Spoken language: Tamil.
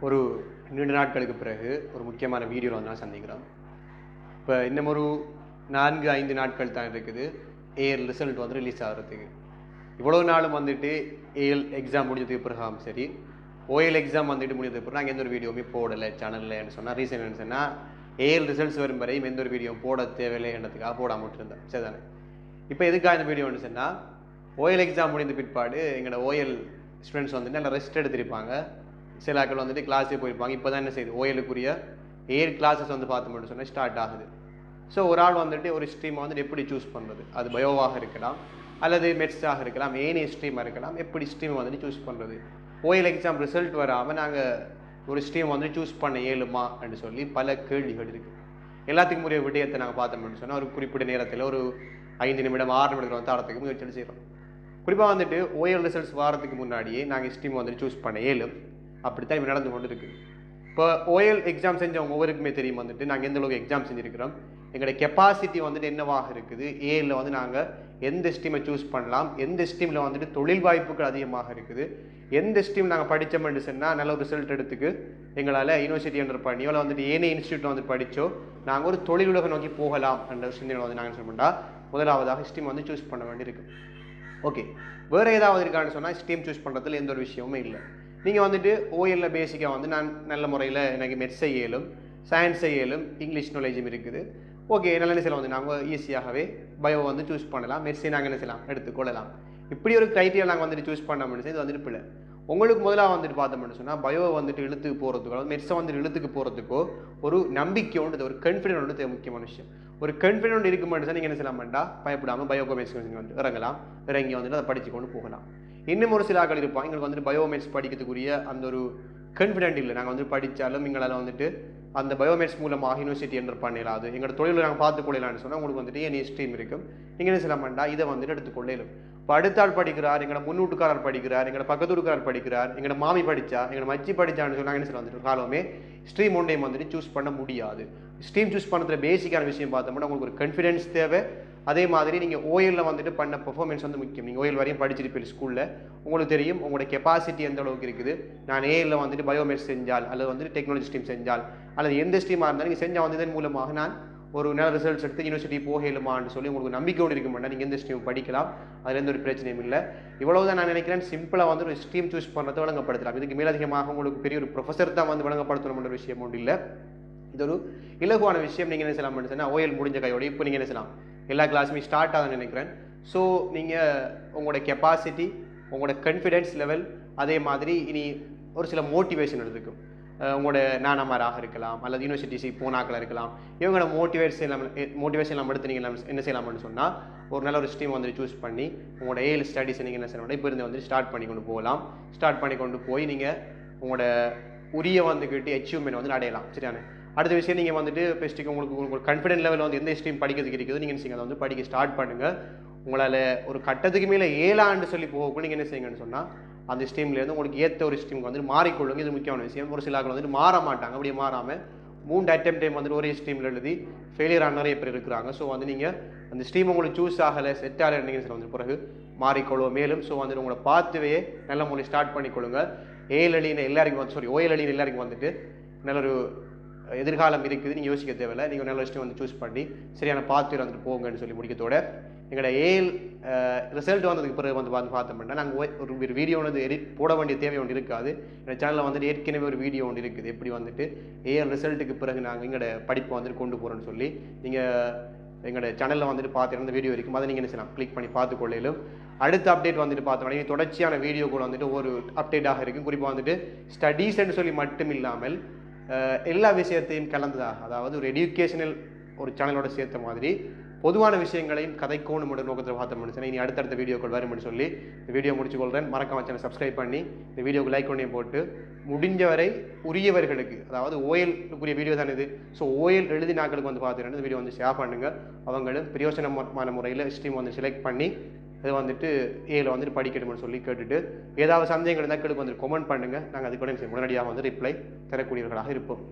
ஒரு நீண்ட நாட்களுக்கு பிறகு ஒரு முக்கியமான வீடியோவில் வந்து நான் சந்திக்கிறோம். இப்போ இன்னும் ஒரு 4-5 நாட்கள் தான் இருக்குது ஏஎல் ரிசல்ட் வந்து ரிலீஸ் ஆகிறதுக்கு. இவ்வளோ நாளும் வந்துட்டு ஏஎல் எக்ஸாம் முடிஞ்சதுக்கு பிறகாம் சரி, ஓஎல் எக்ஸாம் வந்துட்டு முடிஞ்சதுக்கு பிறகு நாங்கள் எந்த ஒரு வீடியோவுமே போடலை சேனலில்னு சொன்னால் ரீசன் என்னன்னு சொன்னால் ஏஎல் ரிசல்ட்ஸ் வரும் வரையும் எந்த ஒரு வீடியோ போட தேவையில்லைன்றதுக்காக போடாமல் விட்டுருந்தேன். சரிதானே? இப்போ எதுக்காக இந்த வீடியோன்னு சொன்னால் ஓஎல் எக்ஸாம் முடிந்த பிற்பாடு எங்களோட ஓஎல் ஸ்டூடெண்ட்ஸ் வந்துட்டு நல்லா ரெஸ்ட் எடுத்திருப்பாங்க. சில ஆட்கள் வந்துட்டு கிளாஸே போயிருப்பாங்க. இப்போ தான் என்ன செய்யுது ஓஎலுக்குரிய ஏர் கிளாஸஸ் வந்து பார்த்தோம்னு சொன்னால் ஸ்டார்ட் ஆகுது. ஸோ ஒரு ஆள் வந்துட்டு ஒரு ஸ்ட்ரீமை வந்துட்டு எப்படி சூஸ் பண்ணுறது, அது பயோவாக இருக்கலாம் அல்லது மெட்ஸாக இருக்கலாம், ஏனி ஸ்ட்ரீமாக இருக்கலாம், எப்படி ஸ்ட்ரீமை வந்துட்டு சூஸ் பண்ணுறது, ஓஎல் எக்ஸாம் ரிசல்ட் வராமல் நாங்கள் ஒரு ஸ்ட்ரீம் வந்து சூஸ் பண்ண இயலுமா என்று சொல்லி பல கேள்விகள் இருக்குது. எல்லாத்துக்கும் உரிய விடயத்தை நாங்கள் பார்த்தோம்னு சொன்னால் ஒரு குறிப்பிட்ட நேரத்தில் ஒரு 5 நிமிடம் 6 நிமிடத்தில் வந்து தரத்துக்கு முயற்சி செய்கிறோம். குறிப்பாக வந்துட்டு ஓஎல் ரிசல்ட்ஸ் வாரத்துக்கு முன்னாடியே நாங்கள் ஸ்ட்ரீம் வந்துட்டு சூஸ் பண்ண இயலும். அப்படித்தான் இப்போ நடந்து கொண்டு இருக்குது. இப்போ ஓஎல் எக்ஸாம் செஞ்சவங்க ஒவ்வொருக்குமே தெரியும் வந்துட்டு நாங்கள் எந்த அளவுக்கு எக்ஸாம் செஞ்சுருக்கிறோம், எங்களுடைய கெப்பாசிட்டி வந்துட்டு என்னவாக இருக்குது, ஏஎல்ல வந்து நாங்கள் எந்த ஸ்ட்ரீமை சூஸ் பண்ணலாம், எந்த ஸ்ட்ரீமில் வந்துட்டு தொழில் வாய்ப்புகள் அதிகமாக இருக்குது, எந்த ஸ்ட்ரீம் நாங்கள் படித்தோம்னு சொன்னால் நல்ல ஒரு ரிசல்ட் எடுத்துக்கு எங்களால் யூனிவர்சிட்டி என்ற பண்ணியோ வந்துட்டு ஏனி இன்ஸ்டியூட்டில் வந்து படித்தோ நாங்கள் ஒரு தொழில் உலகம் நோக்கி போகலாம் என்ற சிந்தனை வந்து நாங்கள் சொல்லணும்னா முதலாவதாக ஸ்ட்ரீம் வந்து சூஸ் பண்ண வேண்டியிருக்கு. ஓகே, வேறு ஏதாவது இருக்கான்னு சொன்னால் ஸ்ட்ரீம் சூஸ் பண்ணுறதுல எந்த ஒரு விஷயமுமே இல்லை. நீங்கள் வந்துட்டு ஓஎல்ல பேசிக்காக வந்து நான் நல்ல முறையில் எனக்கு மெட்ஸ் செய்யலும், சயின்ஸ் செய்யலும், இங்கிலீஷ் நாலேஜும் இருக்குது. ஓகே, நல்ல என்ன செய்யலாம் வந்து நாங்கள் ஈஸியாகவே பயோ வந்து சூஸ் பண்ணலாம், மெட்ஸை நாங்கள் என்ன செய்யலாம் எடுத்துக்கொள்ளலாம். இப்படி ஒரு க்ரைட்டீரியா நாங்கள் வந்துட்டு சூஸ் பண்ணோம்னு சொல்லி இது வந்துட்டு பிள்ளை உங்களுக்கு முதலாக வந்துட்டு பார்த்தோம்னு சொன்னால் பயோ வந்துட்டு இழுத்துக்கு போகிறதுக்கோ மெட்ஸை வந்துட்டு இழுத்துக்கு போகிறதுக்கோ ஒரு நம்பிக்கையோன்றது ஒரு கான்ஃபிடென்ட் வந்து முக்கியமான விஷயம். ஒரு கான்ஃபிடென்ட் இருக்க மாட்டேன் நீங்கள் என்ன செய்யலாம்டா பயப்படாமல் பயோகோமெட்ஸ் வந்து இறங்கலாம், இறங்கி வந்துட்டு அதை படித்து கொண்டு போகலாம். இன்னும் ஒரு சில ஆட்கள் இருப்பாங்க எங்களுக்கு வந்துட்டு பயோமெட்ஸ் படிக்கிறதுக்குரிய அந்த ஒரு கான்ஃபிடென்ட் இல்லை, நாங்கள் வந்து படித்தாலும் எங்களால் வந்துட்டு அந்த பயோமெட்ஸ் மூலமாக யூனிவர்சிட்டி என்டர் பண்ணிடலாது, எங்களோட தொழிலை நாங்கள் பார்த்துக்கொள்ளலான்னு சொன்னால் உங்களுக்கு வந்துட்டு ஏன் ஸ்ட்ரீம் இருக்கும், நீங்கள் என்ன செய்யலாம்டா இதை வந்துட்டு எடுத்துக்கொள்ளலும். இப்போ அடுத்த ஆள் படிக்கிறார், எங்களோட முன்னூட்டுக்காரர் படிக்கிறார், எங்களோட பக்கத்தூருக்காரர் படிக்கிறார், எங்களோட மாமி படித்தா, எங்களோட மச்சி படித்தான்னு சொன்னாங்க என்ன செய்யலாம் வந்துட்டு காலமே ஸ்ட்ரீம் ஒன்றையும் வந்துட்டு சூஸ் பண்ண முடியாது. ஸ்ட்ரீம் சூஸ் பண்ணுறதுல பேசிக்கான விஷயம் பார்த்தோம்னா உங்களுக்கு ஒரு கான்ஃபிடென்ஸ் தேவை. அதே மாதிரி நீங்கள் ஓஎல்ல வந்துட்டு பண்ண பெர்ஃபார்மன்ஸ் வந்து முக்கியம். நீங்கள் ஓஎல் வரையும் படிச்சிருப்பீங்க ஸ்கூலில், உங்களுக்கு தெரியும் உங்களோட கெப்பாசிட்டி எந்த அளவுக்கு இருக்குது. நான் ஏஎல்ல வந்துட்டு பயோமெட்ஸ் செஞ்சால் அல்லது வந்துட்டு டெக்னாலஜி ஸ்ட்ரீம் செஞ்சால் அல்லது எந்த ஸ்ட்ரீமாக இருந்தாலும் நீங்கள் செஞ்சால் வந்து இதன் மூலமாக நான் ஒரு நல்ல ரிசல்ட்ஸ் எடுத்து யூனிவர்சிட்டி போகலுமான்னு சொல்லி உங்களுக்கு நம்பிக்கையோடு இருக்க மாட்டேன். நீங்கள் எந்த ஸ்ட்ரீம் படிக்கலாம், அதில் எந்த ஒரு பிரச்சனையும் இல்லை. இவ்வளவு தான் நான் நினைக்கிறேன். சிம்பிளாக வந்து ஒரு ஸ்ட்ரீம் சூஸ் பண்ணுறதை வழங்கப்படுத்தலாம். இதுக்கு மேலதிகமாக உங்களுக்கு பெரிய ஒரு ப்ரொஃபஸர் தான் வந்து வழங்கப்படுத்தணும்ன்ற விஷயம் ஒன்றும் இல்லை. இது ஒரு இலகுவான விஷயம். நீங்கள் என்ன செய்யலாம் சொன்னால் ஓஎல் முடிஞ்ச கையோட இப்போ நீங்கள் என்ன செய்யலாம் எல்லா கிளாஸுமே ஸ்டார்ட் ஆகுதுன்னு நினைக்கிறேன். ஸோ நீங்கள் உங்களோட கெப்பாசிட்டி, உங்களோட கான்ஃபிடென்ஸ் லெவல், அதே மாதிரி இனி ஒரு சில மோட்டிவேஷன் எடுத்துக்கும். உங்களோட நானாமாராக இருக்கலாம் அல்லது யூனிவர்சிட்டி போனாக்கள் இருக்கலாம். இவங்களோட மோட்டிவேஷன் நம்ம எடுத்து நீங்கள் என்ன செய்யலாம்னு சொன்னால் ஒரு நல்ல ஒரு ஸ்ட்ரீம் வந்து சூஸ் பண்ணி உங்களோட ஏஎல் ஸ்டடீஸை நீங்கள் என்ன செய்யணும் இப்போ இருந்து வந்து ஸ்டார்ட் பண்ணி கொண்டு போகலாம். ஸ்டார்ட் பண்ணி கொண்டு போய் நீங்கள் உங்களோட உரிய வந்துக்கிட்டு அச்சீவ்மெண்ட் வந்து அடையலாம். சரியான அடுத்த விஷயம் நீங்கள் வந்துட்டு பெஸ்ட்டுக்கு உங்களுக்கு கான்ஃபிடென்ட் லெவலில் வந்து எந்த ஸ்ட்ரீம் படிக்கிறதுக்கு இருக்குது நீங்கள் என்ன செய்யுங்க அதை வந்து படிக்க ஸ்டார்ட் பண்ணுங்கள். உங்களால் ஒரு கட்டத்துக்கு மேலே 7 ஆண்டு சொல்லி போகக்குள்ள நீங்கள் என்ன செய்யுங்கன்னு சொன்னால் அந்த ஸ்ட்ரீம்லேருந்து உங்களுக்கு ஏற்ற ஒரு ஸ்ட்ரீமுக்கு வந்துட்டு மாறிக்கொள்ளுங்க. இது முக்கியமான விஷயம். ஒரு சில ஆட்கள் வந்துட்டு மாற மாட்டாங்க. அப்படியே மாறாமல் 3 அட்டெம்ப்ட் டைம் வந்துட்டு ஒரே ஸ்ட்ரீமில் எழுதி ஃபெயிலியர் ஆன நிறைய பேர் இருக்கிறாங்க. ஸோ வந்து நீங்கள் அந்த ஸ்ட்ரீம் உங்களுக்கு சூஸ் ஆகலை, செட் ஆகலை நீங்கள் வந்து பிறகு மாறிக்கொள்வோம். மேலும் ஸோ வந்துட்டு உங்களை பார்த்துவே நல்ல முறை ஸ்டார்ட் பண்ணிக்கொள்ளுங்க. ஏஎல் அணின்னு எல்லாருக்கும் வந்து ஓஎல் அணின்னு எல்லாருக்கும் வந்துட்டு நல்ல ஒரு எதிர்காலம் இருக்குது. நீங்கள் யோசிக்க தேவையில்லை. நீங்கள் நல்ல விஷயம் வந்து சூஸ் பண்ணி சரியான பாத்து வந்துட்டு போங்கன்னு சொல்லி முடிக்கத்தோட எங்களோட ஏஎல் ரிசல்ட் வந்ததுக்கு பிறகு வந்து பார்த்தோம்னா நாங்கள் ஒரு வீடியோ வந்து போட வேண்டிய தேவை ஒன்று இருக்காது. எங்கள் சேனலில் வந்துட்டு ஏற்கனவே ஒரு வீடியோ ஒன்று இருக்குது எப்படி வந்துட்டு ஏஎல் ரிசல்ட்டுக்கு பிறகு நாங்கள் எங்களோட படிப்பை வந்துட்டு கொண்டு போகிறோன்னு சொல்லி நீங்கள் எங்களோட சேனலில் வந்துட்டு பார்த்துருந்த வீடியோ இருக்கும். அதை நீங்கள் என்ன செய்யலாம் கிளிக் பண்ணி பார்த்துக்கொள்ளையிலும். அடுத்த அப்டேட் வந்துட்டு பார்த்தோம்னா தொடர்ச்சியான வீடியோ கூட வந்துட்டு ஒரு அப்டேட்டாக இருக்கும். குறிப்பாக வந்துட்டு ஸ்டடீஸ்ன்னு சொல்லி மட்டும் இல்லாமல் எல்லா விஷயத்தையும் கலந்ததாக, அதாவது ஒரு எஜுகேஷனல் ஒரு சேனலோட சேர்த்த மாதிரி பொதுவான விஷயங்களையும் கதைக்கோணும் நோக்கத்தில் பார்த்தோம்னு இனி அடுத்தடுத்த வீடியோக்கள் வரும்னு சொல்லி இந்த வீடியோ முடிச்சுக்கொள்கிறேன். மறக்காம சேனல் சப்ஸ்கிரைப் பண்ணி இந்த வீடியோக்கு லைக் பண்ணி போட்டு முடிஞ்சவரை உரியவர்களுக்கு, அதாவது ஓஎல்க்குரிய வீடியோ தான் இது. ஸோ ஓஎல் எழுதி நாட்களுக்கு வந்து பார்த்துட்டு இந்த வீடியோ வந்து ஷேர் பண்ணுங்கள். அவங்களும் பிரயோசனமான முறையில் ஸ்ட்ரீம் வந்து செலக்ட் பண்ணி அது வந்துட்டு ஏல வந்துட்டு படிக்கணும்னு சொல்லி கேட்டுட்டு ஏதாவது சந்தேகங்கள் இருந்தால் கேளுக்கு வந்துட்டு கமெண்ட் பண்ணுங்கள். நாங்கள் அதுக்கு உடனே உடனடியாக வந்து ரிப்ளை தரக்கூடியவர்களாக இருப்போம்.